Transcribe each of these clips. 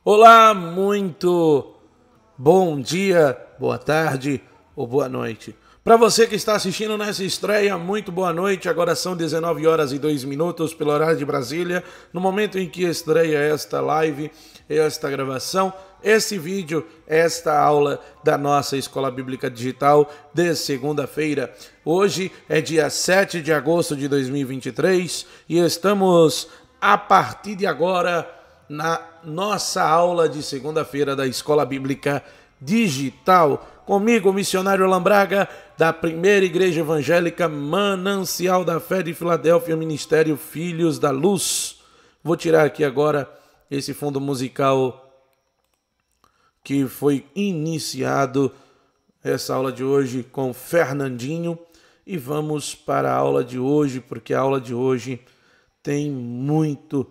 Olá, muito bom dia, boa tarde ou boa noite. Para você que está assistindo nessa estreia, muito boa noite. Agora são 19 horas e 2 minutos pelo horário de Brasília. No momento em que estreia esta live, esta gravação, esse vídeo, esta aula da nossa Escola Bíblica Digital de segunda-feira. Hoje é dia 7 de agosto de 2023 e estamos, a partir de agora, na nossa aula de segunda-feira da Escola Bíblica Digital. Comigo, o missionário Alan Braga, da Primeira Igreja Evangélica Manancial da Fé de Filadélfia, Ministério Filhos da Luz. Vou tirar aqui agora esse fundo musical que foi iniciado essa aula de hoje com Fernandinho e vamos para a aula de hoje, porque a aula de hoje tem muito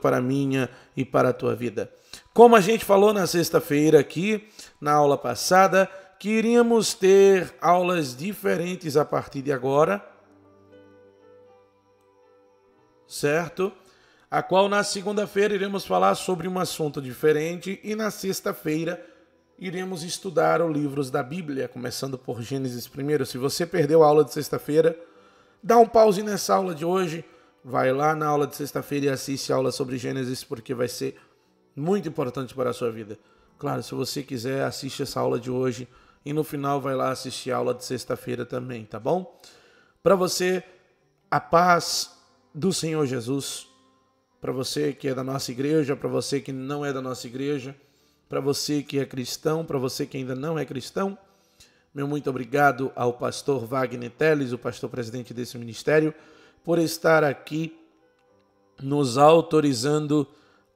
para a minha e para a tua vida. Como a gente falou na sexta-feira aqui, na aula passada, que iríamos ter aulas diferentes a partir de agora, certo? A qual na segunda-feira iremos falar sobre um assunto diferente e na sexta-feira iremos estudar os livros da Bíblia, começando por Gênesis primeiro. Se você perdeu a aula de sexta-feira, dá um pause nessa aula de hoje, vai lá na aula de sexta-feira e assiste a aula sobre Gênesis, porque vai ser muito importante para a sua vida. Claro, se você quiser, assiste essa aula de hoje e no final vai lá assistir a aula de sexta-feira também, tá bom? Para você, a paz do Senhor Jesus. Para você que é da nossa igreja, para você que não é da nossa igreja, para você que é cristão, para você que ainda não é cristão, meu muito obrigado ao pastor Wagner Teles, o pastor presidente desse ministério, por estar aqui nos autorizando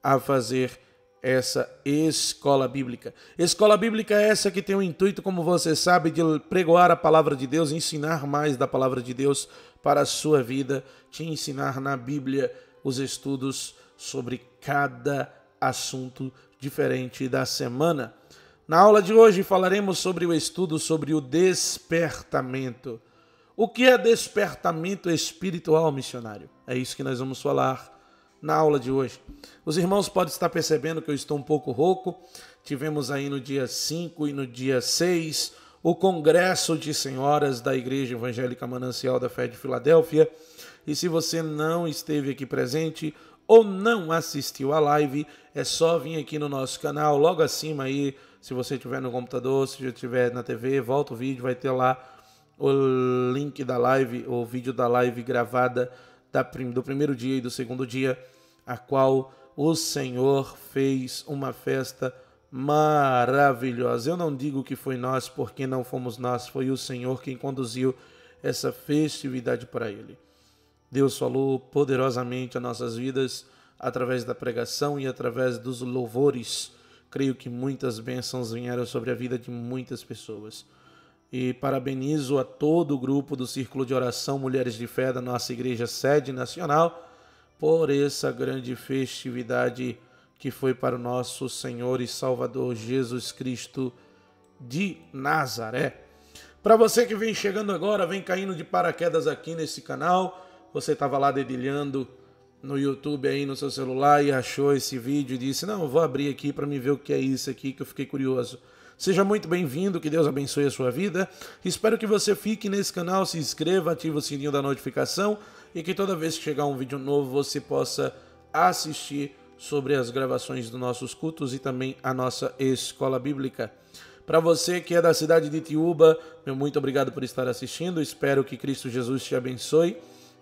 a fazer essa escola bíblica. Escola bíblica é essa que tem o intuito, como você sabe, de pregoar a palavra de Deus, ensinar mais da palavra de Deus para a sua vida, te ensinar na Bíblia os estudos sobre cada assunto diferente da semana. Na aula de hoje falaremos sobre o estudo sobre o despertamento. O que é despertamento espiritual, missionário? É isso que nós vamos falar na aula de hoje. Os irmãos podem estar percebendo que eu estou um pouco rouco. Tivemos aí no dia 5 e no dia 6 o Congresso de Senhoras da Igreja Evangélica Manancial da Fé de Filadélfia. E se você não esteve aqui presente ou não assistiu a live, é só vir aqui no nosso canal, logo acima aí, se você estiver no computador, se estiver na TV, volta o vídeo, vai ter lá o link da live, o vídeo da live gravada do primeiro dia e do segundo dia, a qual o Senhor fez uma festa maravilhosa. Eu não digo que foi nós, porque não fomos nós, foi o Senhor quem conduziu essa festividade para Ele. Deus falou poderosamente as nossas vidas através da pregação e através dos louvores. Creio que muitas bênçãos vieram sobre a vida de muitas pessoas. E parabenizo a todo o grupo do Círculo de Oração Mulheres de Fé da nossa Igreja Sede Nacional por essa grande festividade que foi para o nosso Senhor e Salvador Jesus Cristo de Nazaré. Para você que vem chegando agora, vem caindo de paraquedas aqui nesse canal, você estava lá dedilhando no YouTube aí no seu celular e achou esse vídeo e disse, não, eu vou abrir aqui para me ver o que é isso aqui, que eu fiquei curioso. Seja muito bem-vindo, que Deus abençoe a sua vida. Espero que você fique nesse canal, se inscreva, ative o sininho da notificação e que toda vez que chegar um vídeo novo você possa assistir sobre as gravações dos nossos cultos e também a nossa escola bíblica. Para você que é da cidade de Itiúba, meu muito obrigado por estar assistindo. Espero que Cristo Jesus te abençoe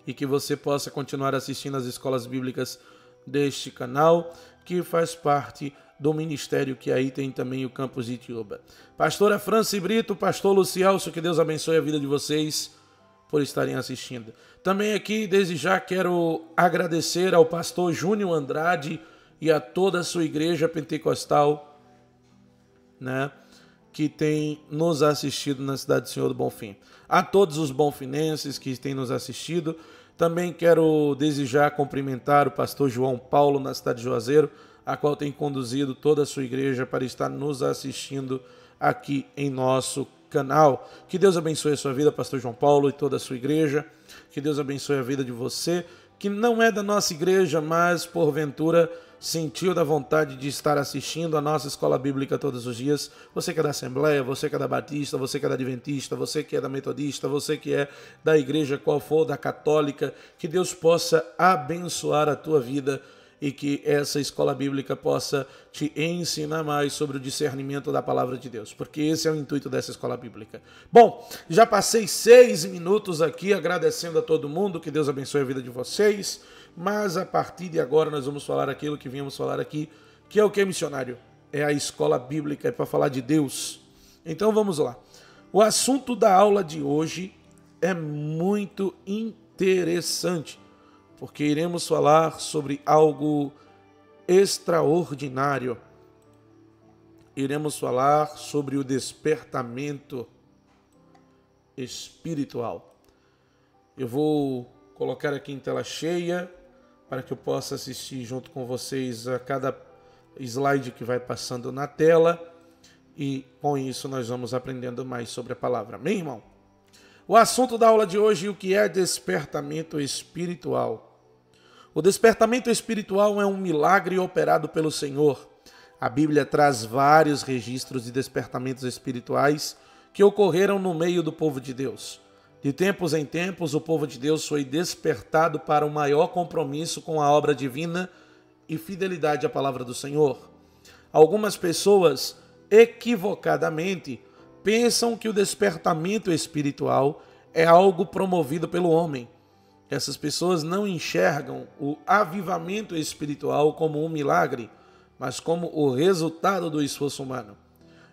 e que você possa continuar assistindo às escolas bíblicas deste canal, que faz parte do ministério que aí tem também o campus de Itiúba. Pastora Franci Brito, pastor Lucielso, que Deus abençoe a vida de vocês por estarem assistindo. Também aqui, desde já, quero agradecer ao pastor Júnior Andrade e a toda a sua igreja pentecostal, né, que tem nos assistido na cidade do Senhor do Bonfim. A todos os bonfinenses que têm nos assistido, também quero desde já cumprimentar o pastor João Paulo na cidade de Juazeiro, a qual tem conduzido toda a sua igreja para estar nos assistindo aqui em nosso canal. Que Deus abençoe a sua vida, pastor João Paulo, e toda a sua igreja. Que Deus abençoe a vida de você, que não é da nossa igreja, mas porventura sentiu da vontade de estar assistindo a nossa escola bíblica todos os dias, você que é da Assembleia, você que é da Batista, você que é da Adventista, você que é da Metodista, você que é da igreja qual for, da Católica, que Deus possa abençoar a tua vida e que essa escola bíblica possa te ensinar mais sobre o discernimento da palavra de Deus, porque esse é o intuito dessa escola bíblica. Bom, já passei 6 minutos aqui agradecendo a todo mundo, que Deus abençoe a vida de vocês, mas a partir de agora nós vamos falar aquilo que viemos falar aqui, que é o que, missionário? É a escola bíblica, é para falar de Deus. Então vamos lá. O assunto da aula de hoje é muito interessante, porque iremos falar sobre algo extraordinário. Iremos falar sobre o despertamento espiritual. Eu vou colocar aqui em tela cheia para que eu possa assistir junto com vocês a cada slide que vai passando na tela, e com isso nós vamos aprendendo mais sobre a palavra. Amém, irmão? O assunto da aula de hoje, o que é despertamento espiritual? O despertamento espiritual é um milagre operado pelo Senhor. A Bíblia traz vários registros de despertamentos espirituais que ocorreram no meio do povo de Deus. De tempos em tempos, o povo de Deus foi despertado para um maior compromisso com a obra divina e fidelidade à palavra do Senhor. Algumas pessoas, equivocadamente, pensam que o despertamento espiritual é algo promovido pelo homem. Essas pessoas não enxergam o avivamento espiritual como um milagre, mas como o resultado do esforço humano.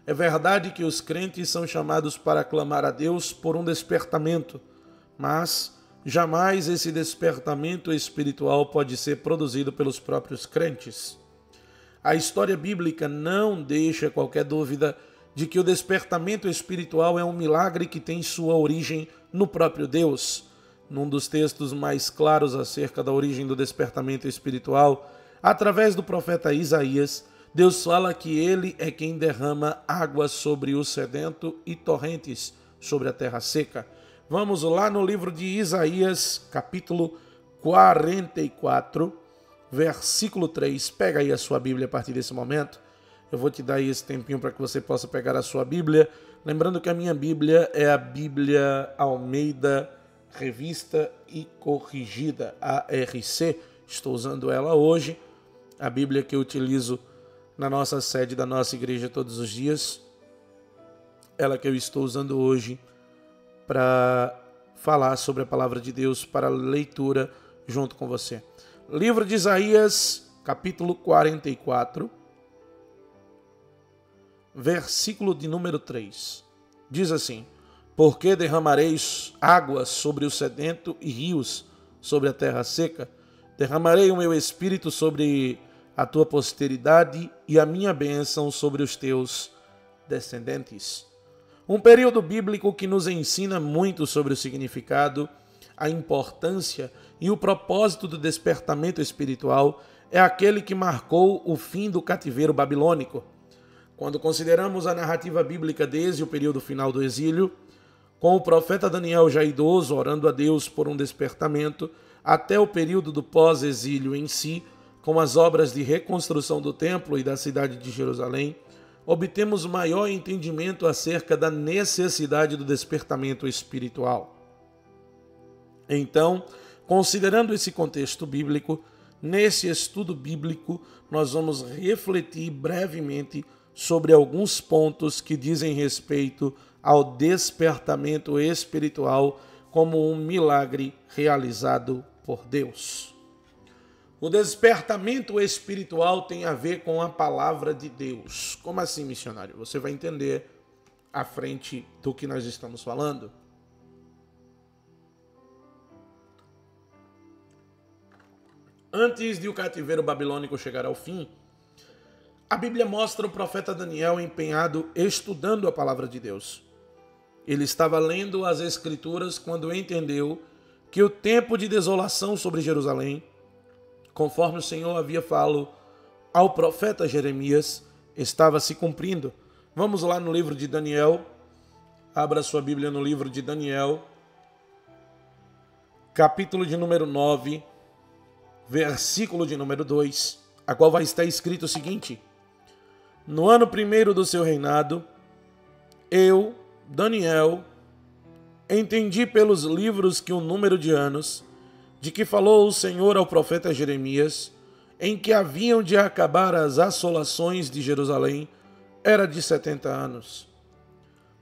É verdade que os crentes são chamados para clamar a Deus por um despertamento, mas jamais esse despertamento espiritual pode ser produzido pelos próprios crentes. A história bíblica não deixa qualquer dúvida de que o despertamento espiritual é um milagre que tem sua origem no próprio Deus. Num dos textos mais claros acerca da origem do despertamento espiritual, através do profeta Isaías, Deus fala que ele é quem derrama água sobre o sedento e torrentes sobre a terra seca. Vamos lá no livro de Isaías, capítulo 44, versículo 3. Pega aí a sua Bíblia a partir desse momento. Eu vou te dar aí esse tempinho para que você possa pegar a sua Bíblia. Lembrando que a minha Bíblia é a Bíblia Almeida Revista e Corrigida, ARC. Estou usando ela hoje, a Bíblia que eu utilizo na nossa sede da nossa igreja todos os dias. Ela que eu estou usando hoje para falar sobre a palavra de Deus, para leitura junto com você. Livro de Isaías, capítulo 44, versículo de número 3. Diz assim: porque derramareis águas sobre o sedento e rios sobre a terra seca? Derramarei o meu espírito sobre a tua posteridade e a minha bênção sobre os teus descendentes. Um período bíblico que nos ensina muito sobre o significado, a importância e o propósito do despertamento espiritual é aquele que marcou o fim do cativeiro babilônico. Quando consideramos a narrativa bíblica desde o período final do exílio, com o profeta Daniel já idoso orando a Deus por um despertamento, até o período do pós-exílio em si, com as obras de reconstrução do templo e da cidade de Jerusalém, obtemos maior entendimento acerca da necessidade do despertamento espiritual. Então, considerando esse contexto bíblico, nesse estudo bíblico, nós vamos refletir brevemente sobre alguns pontos que dizem respeito ao despertamento espiritual como um milagre realizado por Deus. O despertamento espiritual tem a ver com a palavra de Deus. Como assim, missionário? Você vai entender à frente do que nós estamos falando. Antes de o cativeiro babilônico chegar ao fim, a Bíblia mostra o profeta Daniel empenhado estudando a palavra de Deus. Ele estava lendo as Escrituras quando entendeu que o tempo de desolação sobre Jerusalém, conforme o Senhor havia falado ao profeta Jeremias, estava se cumprindo. Vamos lá no livro de Daniel. Abra sua Bíblia no livro de Daniel, capítulo de número 9, versículo de número 2. a qual vai estar escrito o seguinte: no ano primeiro do seu reinado, eu, Daniel, entendi pelos livros que o número de anos de que falou o Senhor ao profeta Jeremias, em que haviam de acabar as assolações de Jerusalém, era de 70 anos.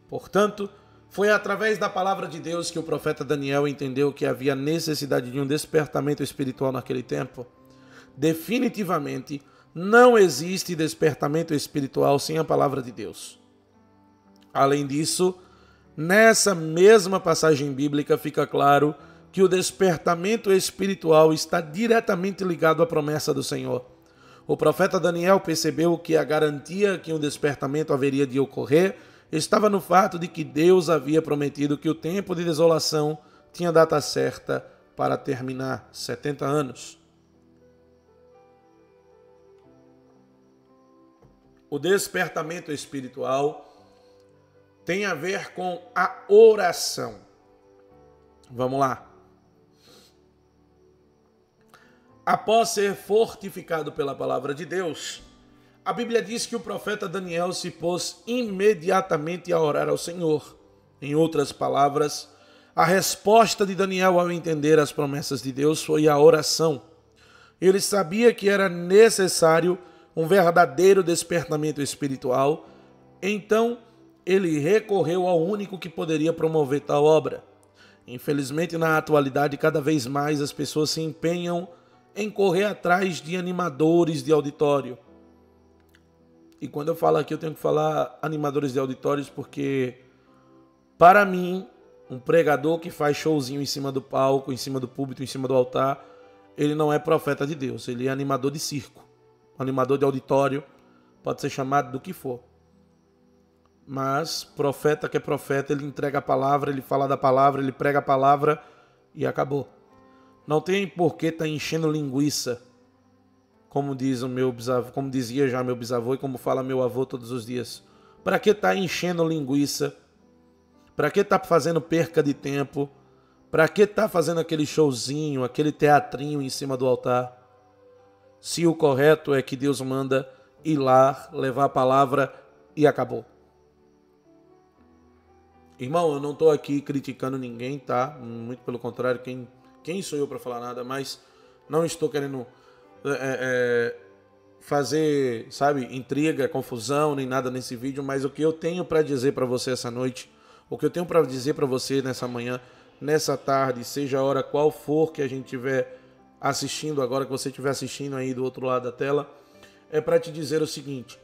Portanto, foi através da palavra de Deus que o profeta Daniel entendeu que havia necessidade de um despertamento espiritual naquele tempo. Definitivamente, não existe despertamento espiritual sem a palavra de Deus. Além disso, nessa mesma passagem bíblica fica claro que o despertamento espiritual está diretamente ligado à promessa do Senhor. O profeta Daniel percebeu que a garantia que um despertamento haveria de ocorrer estava no fato de que Deus havia prometido que o tempo de desolação tinha data certa para terminar, 70 anos. O despertamento espiritual tem a ver com a oração. Vamos lá. Após ser fortificado pela palavra de Deus, a Bíblia diz que o profeta Daniel se pôs imediatamente a orar ao Senhor. Em outras palavras, a resposta de Daniel ao entender as promessas de Deus foi a oração. Ele sabia que era necessário um verdadeiro despertamento espiritual, então ele recorreu ao único que poderia promover tal obra. Infelizmente, na atualidade, cada vez mais as pessoas se empenham em correr atrás de animadores de auditório. E quando eu falo aqui, eu tenho que falar animadores de auditórios porque, para mim, um pregador que faz showzinho em cima do palco, em cima do púlpito, em cima do altar, ele não é profeta de Deus, ele é animador de circo. Animador de auditório, pode ser chamado do que for. Mas profeta que é profeta, ele entrega a palavra, ele fala da palavra, ele prega a palavra e acabou. Não tem por que estar enchendo linguiça, como diz o meu bisavô, como dizia já meu bisavô e como fala meu avô todos os dias. Para que estar enchendo linguiça? Para que estar fazendo perca de tempo? Para que estar fazendo aquele showzinho, aquele teatrinho em cima do altar? Se o correto é que Deus manda ir lá, levar a palavra e acabou. Irmão, eu não estou aqui criticando ninguém, tá? Muito pelo contrário, quem sou eu para falar nada, mas não estou querendo fazer, sabe, intriga, confusão, nem nada nesse vídeo, mas o que eu tenho para dizer para você essa noite, o que eu tenho para dizer para você nessa manhã, nessa tarde, seja a hora qual for que a gente tiver assistindo agora, que você estiver assistindo aí do outro lado da tela, é para te dizer o seguinte: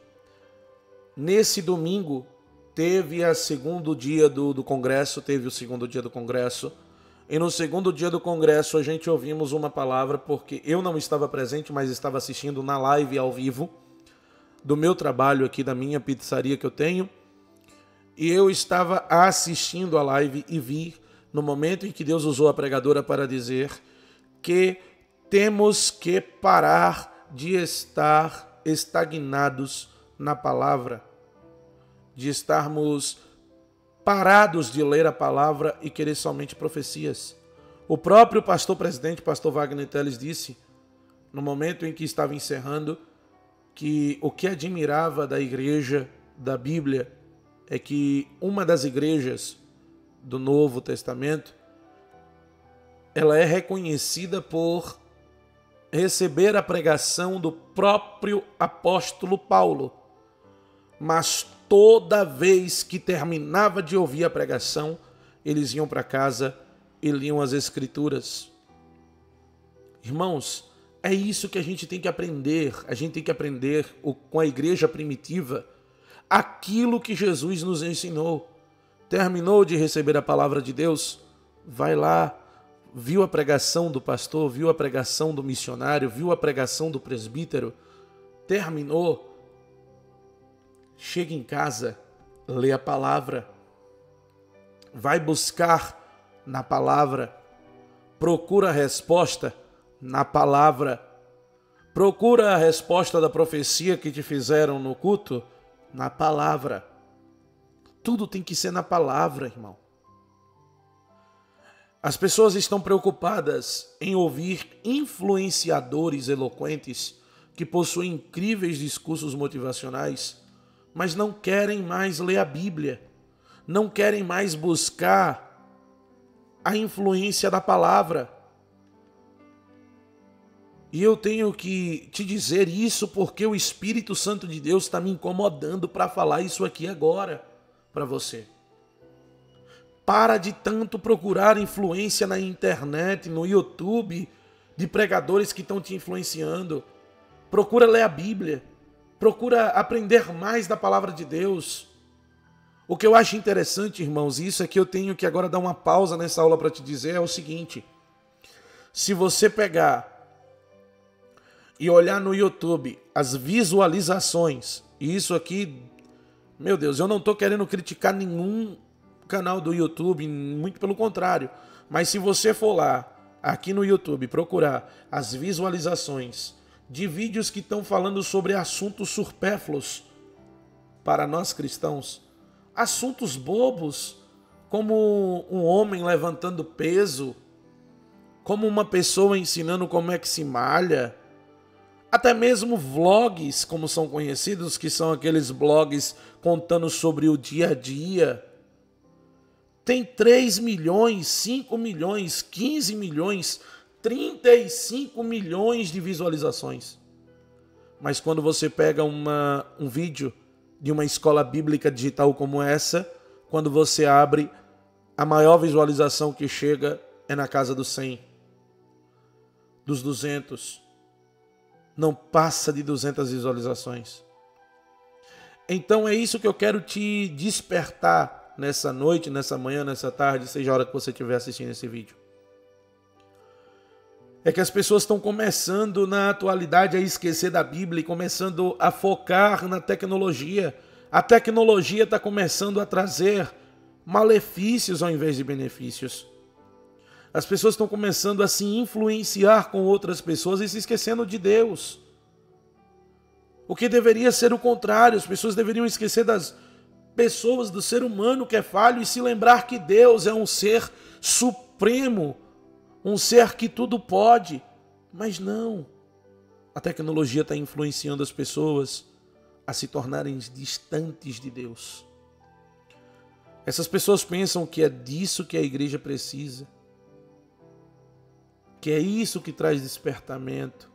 nesse domingo teve o segundo dia do Congresso, e no segundo dia do Congresso a gente ouvimos uma palavra, porque eu não estava presente, mas estava assistindo na live ao vivo do meu trabalho aqui, da minha pizzaria que eu tenho, e eu estava assistindo a live e vi, no momento em que Deus usou a pregadora para dizer que temos que parar de estar estagnados na palavra, de estarmos parados de ler a palavra e querer somente profecias. O próprio pastor presidente, pastor Wagner Teles, disse, no momento em que estava encerrando, que o que admirava da igreja da Bíblia é que uma das igrejas do Novo Testamento, ela é reconhecida por receber a pregação do próprio apóstolo Paulo. Mas toda vez que terminava de ouvir a pregação, eles iam para casa e liam as Escrituras. Irmãos, é isso que a gente tem que aprender. A gente tem que aprender com a igreja primitiva aquilo que Jesus nos ensinou. Terminou de receber a palavra de Deus? Vai lá. Viu a pregação do pastor, viu a pregação do missionário, viu a pregação do presbítero? Terminou? Chega em casa, lê a palavra, vai buscar na palavra, procura a resposta na palavra, procura a resposta da profecia que te fizeram no culto na palavra. Tudo tem que ser na palavra, irmão. As pessoas estão preocupadas em ouvir influenciadores eloquentes que possuem incríveis discursos motivacionais, mas não querem mais ler a Bíblia, não querem mais buscar a influência da palavra. E eu tenho que te dizer isso porque o Espírito Santo de Deus está me incomodando para falar isso aqui agora para você. Para de tanto procurar influência na internet, no YouTube, de pregadores que estão te influenciando. Procura ler a Bíblia. Procura aprender mais da palavra de Deus. O que eu acho interessante, irmãos, e isso é que eu tenho que agora dar uma pausa nessa aula para te dizer, é o seguinte. Se você pegar e olhar no YouTube as visualizações, e isso aqui, meu Deus, eu não estou querendo criticar nenhum canal do YouTube, muito pelo contrário, mas se você for lá, aqui no YouTube, procurar as visualizações de vídeos que estão falando sobre assuntos supérfluos para nós cristãos, assuntos bobos, como um homem levantando peso, como uma pessoa ensinando como é que se malha, até mesmo vlogs, como são conhecidos, que são aqueles blogs contando sobre o dia a dia. Tem 3 milhões, 5 milhões, 15 milhões, 35 milhões de visualizações. Mas quando você pega um vídeo de uma escola bíblica digital como essa, quando você abre, a maior visualização que chega é na casa dos 100, dos 200. Não passa de 200 visualizações. Então é isso que eu quero te despertar nessa noite, nessa manhã, nessa tarde, seja a hora que você estiver assistindo esse vídeo. É que as pessoas estão começando na atualidade a esquecer da Bíblia e começando a focar na tecnologia. A tecnologia está começando a trazer malefícios ao invés de benefícios. As pessoas estão começando a se influenciar com outras pessoas e se esquecendo de Deus. O que deveria ser o contrário, as pessoas deveriam esquecer das pessoas, do ser humano que é falho e se lembrar que Deus é um ser supremo, um ser que tudo pode. Mas não, a tecnologia está influenciando as pessoas a se tornarem distantes de Deus. Essas pessoas pensam que é disso que a igreja precisa, que é isso que traz despertamento.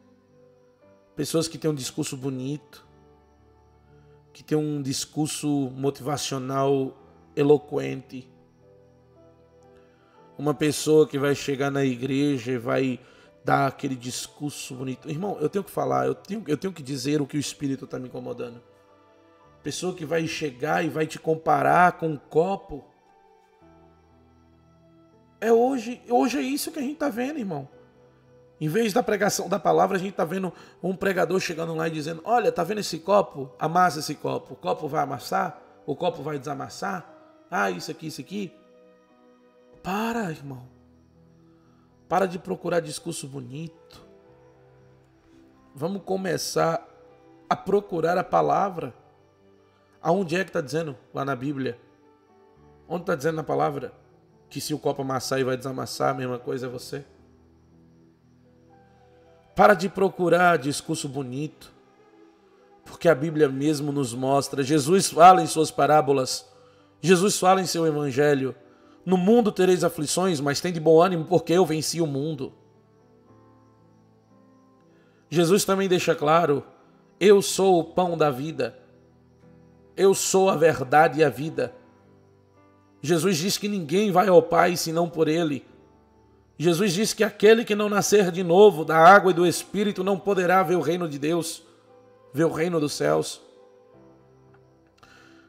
Pessoas que têm um discurso bonito, que têm um discurso motivacional eloquente. Uma pessoa que vai chegar na igreja e vai dar aquele discurso bonito. Irmão, eu tenho que falar, eu tenho que dizer o que o Espírito está me incomodando. Pessoa que vai chegar e vai te comparar com um copo. Hoje é isso que a gente está vendo, irmão. Em vez da pregação da palavra, a gente está vendo um pregador chegando lá e dizendo: olha, tá vendo esse copo? Amassa esse copo. O copo vai amassar? O copo vai desamassar? Ah, isso aqui. Para, irmão. Para de procurar discurso bonito. Vamos começar a procurar a palavra. Aonde é que está dizendo lá na Bíblia? Onde está dizendo na palavra que se o copo amassar e vai desamassar, a mesma coisa é você? Para de procurar discurso bonito, porque a Bíblia mesmo nos mostra. Jesus fala em suas parábolas, Jesus fala em seu evangelho: no mundo tereis aflições, mas tem de bom ânimo, porque eu venci o mundo. Jesus também deixa claro: eu sou o pão da vida, eu sou a verdade e a vida. Jesus diz que ninguém vai ao Pai senão por Ele. Jesus diz que aquele que não nascer de novo da água e do Espírito não poderá ver o reino de Deus, ver o reino dos céus.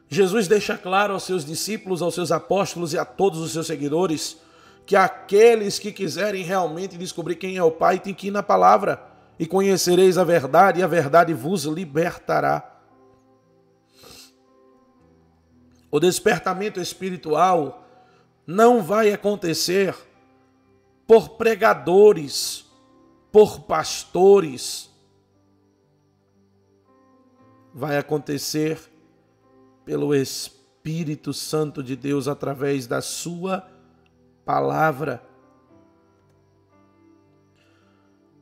Jesus deixa claro aos seus discípulos, aos seus apóstolos e a todos os seus seguidores que aqueles que quiserem realmente descobrir quem é o Pai têm que ir na palavra: e conhecereis a verdade, e a verdade vos libertará. O despertamento espiritual não vai acontecer por pregadores, por pastores. Vai acontecer pelo Espírito Santo de Deus através da sua palavra.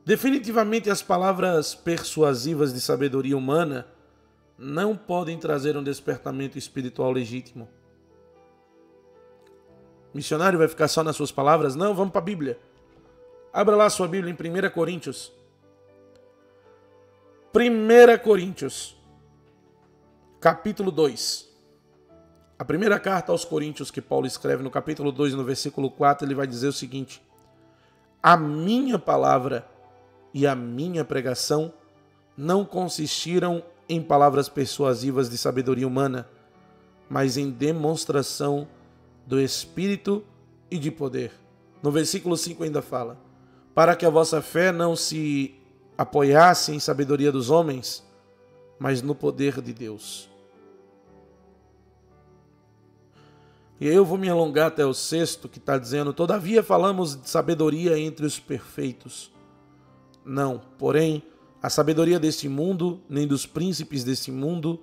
Definitivamente as palavras persuasivas de sabedoria humana não podem trazer um despertamento espiritual legítimo. O missionário vai ficar só nas suas palavras? Não, vamos para a Bíblia. Abra lá a sua Bíblia em 1 Coríntios. 1 Coríntios, capítulo 2. A primeira carta aos Coríntios que Paulo escreve no capítulo 2, no versículo 4, ele vai dizer o seguinte: a minha palavra e a minha pregação não consistiram em palavras persuasivas de sabedoria humana, mas em demonstração do Espírito e de poder. No versículo 5 ainda fala: para que a vossa fé não se apoiasse em sabedoria dos homens, mas no poder de Deus. E eu vou me alongar até o 6º, que está dizendo: todavia falamos de sabedoria entre os perfeitos. Não, porém, a sabedoria deste mundo, nem dos príncipes deste mundo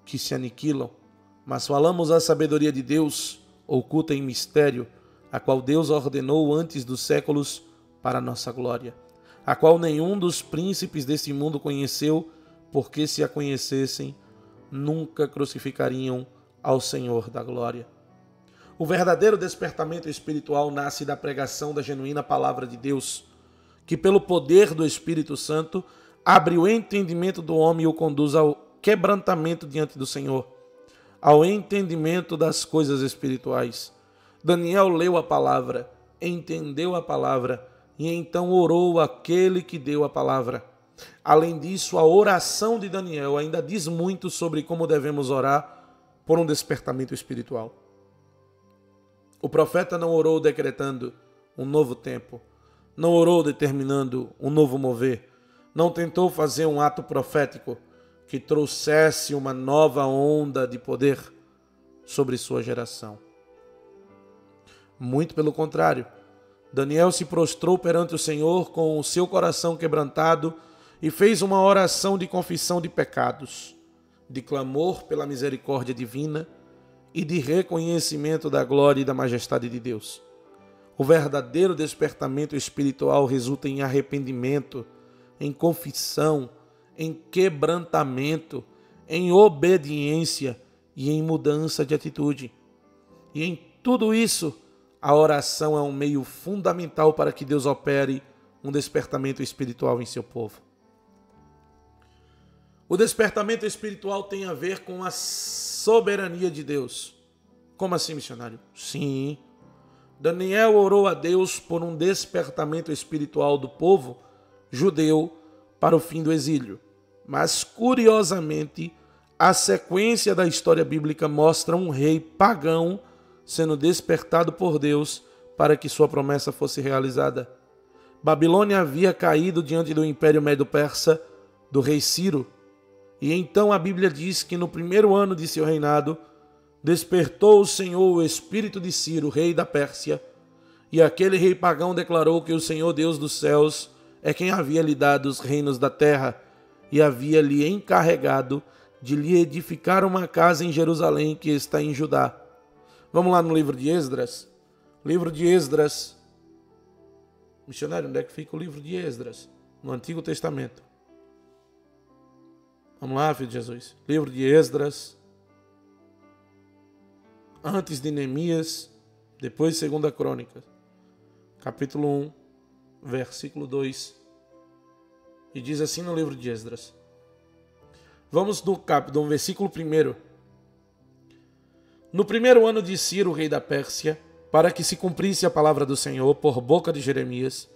que se aniquilam, mas falamos a sabedoria de Deus, oculta em mistério, a qual Deus ordenou antes dos séculos para a nossa glória, a qual nenhum dos príncipes deste mundo conheceu, porque se a conhecessem, nunca crucificariam ao Senhor da glória. O verdadeiro despertamento espiritual nasce da pregação da genuína palavra de Deus, que pelo poder do Espírito Santo abre o entendimento do homem e o conduz ao quebrantamento diante do Senhor, ao entendimento das coisas espirituais. Daniel leu a palavra, entendeu a palavra e então orou àquele que deu a palavra. Além disso, a oração de Daniel ainda diz muito sobre como devemos orar por um despertamento espiritual. O profeta não orou decretando um novo tempo, não orou determinando um novo mover, não tentou fazer um ato profético que trouxesse uma nova onda de poder sobre sua geração. Muito pelo contrário, Daniel se prostrou perante o Senhor com o seu coração quebrantado e fez uma oração de confissão de pecados, de clamor pela misericórdia divina e de reconhecimento da glória e da majestade de Deus. O verdadeiro despertamento espiritual resulta em arrependimento, em confissão, em quebrantamento, em obediência e em mudança de atitude. E em tudo isso, a oração é um meio fundamental para que Deus opere um despertamento espiritual em seu povo. O despertamento espiritual tem a ver com a soberania de Deus. Como assim, missionário? Sim. Daniel orou a Deus por um despertamento espiritual do povo judeu para o fim do exílio. Mas, curiosamente, a sequência da história bíblica mostra um rei pagão sendo despertado por Deus para que sua promessa fosse realizada. Babilônia havia caído diante do Império Medo-Persa do rei Ciro, e então a Bíblia diz que no primeiro ano de seu reinado, despertou o Senhor o espírito de Ciro, rei da Pérsia, e aquele rei pagão declarou que o Senhor Deus dos céus é quem havia lhe dado os reinos da terra e havia lhe encarregado de lhe edificar uma casa em Jerusalém que está em Judá. Vamos lá no livro de Esdras. Livro de Esdras. Missionário, onde é que fica o livro de Esdras? No Antigo Testamento. Vamos lá, filho de Jesus. Livro de Esdras. Antes de Neemias, depois de 2 Crônicas. Capítulo 1, versículo 2. E diz assim no livro de Esdras. Vamos no versículo 1. No primeiro ano de Ciro, rei da Pérsia, para que se cumprisse a palavra do Senhor por boca de Jeremias,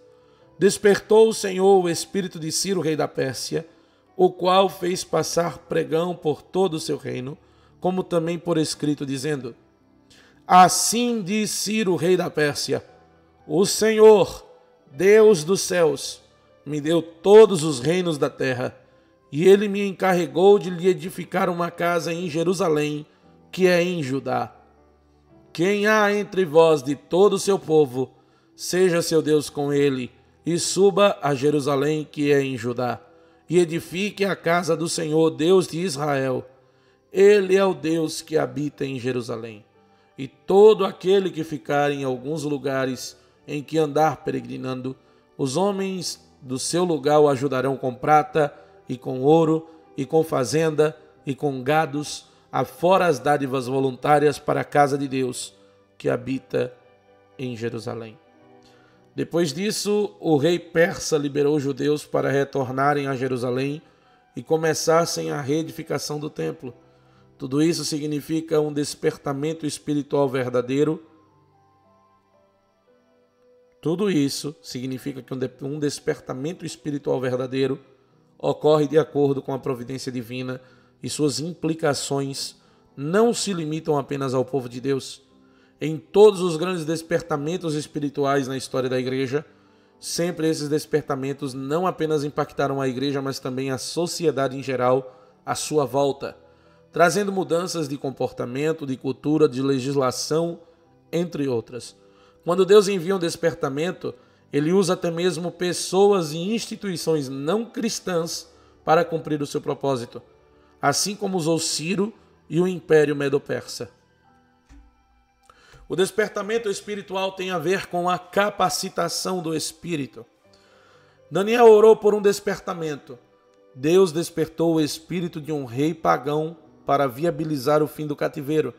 despertou o Senhor o espírito de Ciro, rei da Pérsia, o qual fez passar pregão por todo o seu reino, como também por escrito, dizendo: assim diz Ciro, rei da Pérsia, o Senhor, Deus dos céus, me deu todos os reinos da terra, e ele me encarregou de lhe edificar uma casa em Jerusalém, que é em Judá. Quem há entre vós de todo o seu povo, seja seu Deus com ele, e suba a Jerusalém, que é em Judá, e edifique a casa do Senhor, Deus de Israel. Ele é o Deus que habita em Jerusalém. E todo aquele que ficar em alguns lugares em que andar peregrinando, os homens do seu lugar o ajudarão com prata e com ouro e com fazenda e com gados, afora as dádivas voluntárias para a casa de Deus, que habita em Jerusalém. Depois disso, o rei persa liberou os judeus para retornarem a Jerusalém e começassem a reedificação do templo. Tudo isso significa um despertamento espiritual verdadeiro. Tudo isso significa que um despertamento espiritual verdadeiro ocorre de acordo com a providência divina e suas implicações não se limitam apenas ao povo de Deus. Em todos os grandes despertamentos espirituais na história da igreja, sempre esses despertamentos não apenas impactaram a igreja, mas também a sociedade em geral à sua volta, trazendo mudanças de comportamento, de cultura, de legislação, entre outras. Quando Deus envia um despertamento, Ele usa até mesmo pessoas e instituições não cristãs para cumprir o seu propósito, assim como usou Ciro e o Império Medo-Persa. O despertamento espiritual tem a ver com a capacitação do espírito. Daniel orou por um despertamento. Deus despertou o espírito de um rei pagão para viabilizar o fim do cativeiro.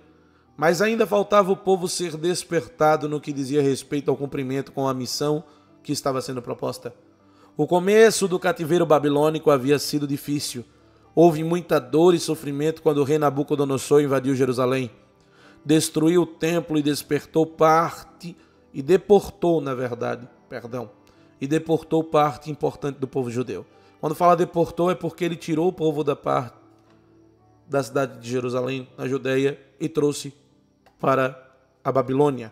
Mas ainda faltava o povo ser despertado no que dizia respeito ao cumprimento com a missão que estava sendo proposta. O começo do cativeiro babilônico havia sido difícil. Houve muita dor e sofrimento quando o rei Nabucodonosor invadiu Jerusalém. Destruiu o templo e deportou parte importante do povo judeu. Quando fala deportou é porque ele tirou o povo da cidade de Jerusalém, na Judeia, e trouxe para a Babilônia.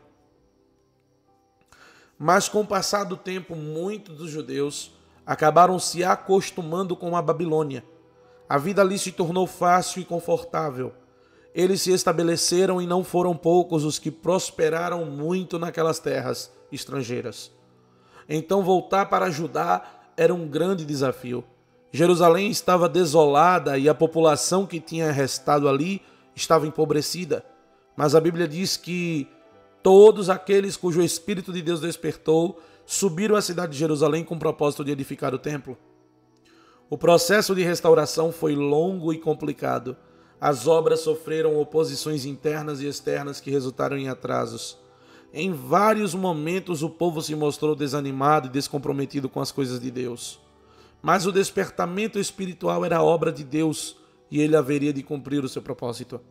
Mas com o passar do tempo, muitos dos judeus acabaram se acostumando com a Babilônia. A vida ali se tornou fácil e confortável. Eles se estabeleceram e não foram poucos os que prosperaram muito naquelas terras estrangeiras. Então voltar para Judá era um grande desafio. Jerusalém estava desolada e a população que tinha restado ali estava empobrecida. Mas a Bíblia diz que todos aqueles cujo Espírito de Deus despertou subiram à cidade de Jerusalém com o propósito de edificar o templo. O processo de restauração foi longo e complicado. As obras sofreram oposições internas e externas que resultaram em atrasos. Em vários momentos o povo se mostrou desanimado e descomprometido com as coisas de Deus. Mas o despertamento espiritual era a obra de Deus e ele haveria de cumprir o seu propósito.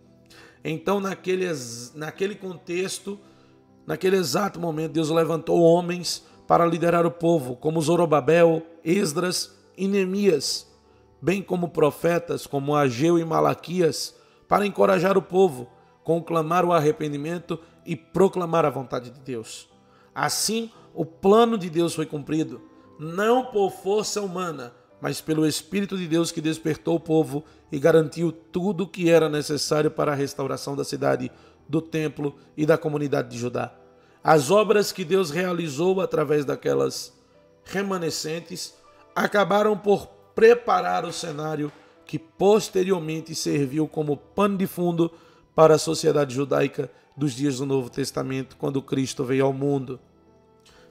Então, naquele contexto, naquele exato momento, Deus levantou homens para liderar o povo, como Zorobabel, Esdras e Neemias, bem como profetas como Ageu e Malaquias, para encorajar o povo, conclamar o arrependimento e proclamar a vontade de Deus. Assim, o plano de Deus foi cumprido, não por força humana, mas pelo Espírito de Deus que despertou o povo e garantiu tudo o que era necessário para a restauração da cidade, do templo e da comunidade de Judá. As obras que Deus realizou através daquelas remanescentes acabaram por preparar o cenário que posteriormente serviu como pano de fundo para a sociedade judaica dos dias do Novo Testamento, quando Cristo veio ao mundo.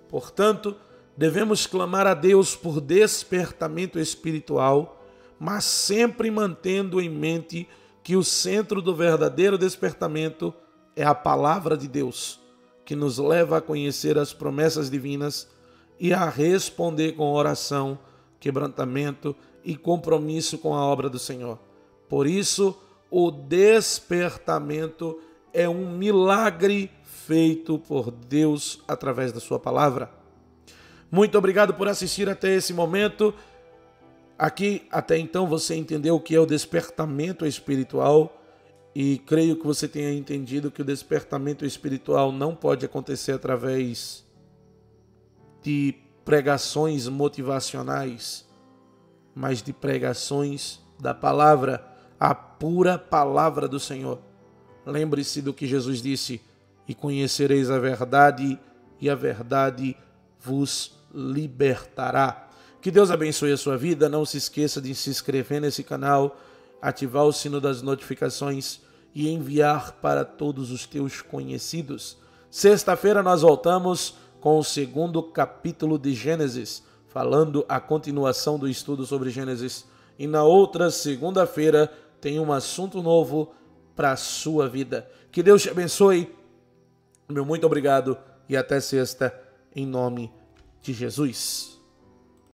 Portanto, devemos clamar a Deus por despertamento espiritual, mas sempre mantendo em mente que o centro do verdadeiro despertamento é a palavra de Deus, que nos leva a conhecer as promessas divinas e a responder com oração, quebrantamento e compromisso com a obra do Senhor. Por isso, o despertamento é um milagre feito por Deus através da sua palavra. Muito obrigado por assistir até esse momento. Aqui, até então, você entendeu o que é o despertamento espiritual e creio que você tenha entendido que o despertamento espiritual não pode acontecer através de pregações motivacionais, mas de pregações da palavra, a pura palavra do Senhor. Lembre-se do que Jesus disse: e conhecereis a verdade, e a verdade vos libertará. Que Deus abençoe a sua vida. Não se esqueça de se inscrever nesse canal, ativar o sino das notificações e enviar para todos os teus conhecidos. Sexta-feira nós voltamos com o 2º capítulo de Gênesis. falando a continuação do estudo sobre Gênesis. E na outra segunda-feira tem um assunto novo para a sua vida. Que Deus te abençoe. Meu muito obrigado e até sexta, em nome de Jesus.